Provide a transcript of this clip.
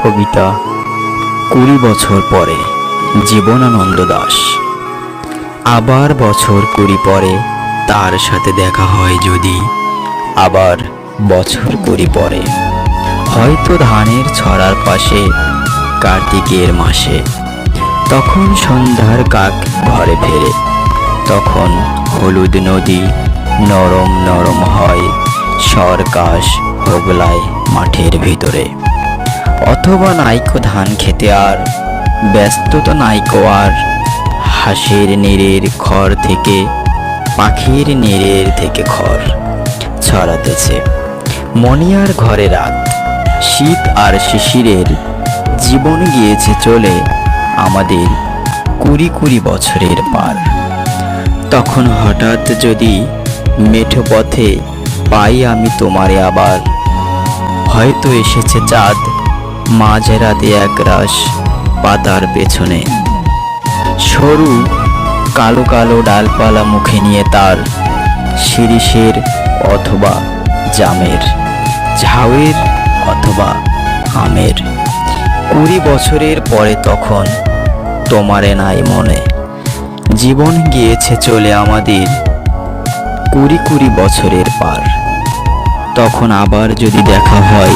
কবিতা 20 বছর পরে, জীবনানন্দ দাশ। আবার বছর 20 পরে তার সাথে দেখা হয় যদি, আবার বছর 20 পরে হয়তো ধানের ছড়ার পাশে কার্তিকের মাসে। তখন সন্ধ্যার কাক ঘরে ফেরে, তখন হলুদ নদী নরম নরম হয় সরকাশ হোগলায় মাঠের ভিতরে। অথবা নাইকো ধান খেতে আর ব্যস্ততা নাইকো আর, হাঁসের নেড়ের খড় থেকে পাখির নেড়ের থেকে খড় ছড়াতেছে। মনিয়ার ঘরে রাত, শীত আর শিশিরের জীবন গিয়েছে চলে আমাদের 20 বছরের পার। তখন হঠাৎ যদি মেঠো পথে পাই আমি তোমারে আবার, হয়তো এসেছে চাঁদ মাঝরাতে একরাশ পাতার পেছনে। সরু কালো কালো ডালপালা মুখে নিয়ে তার, শিরিষের অথবা জামের, ঝাউয়ের অথবা আমের। 20 বছরের পরে তখন তোমারে নাই মনে, জীবন গিয়েছে চলে আমাদের 20 বছরের পার। তখন আবার যদি দেখা হয়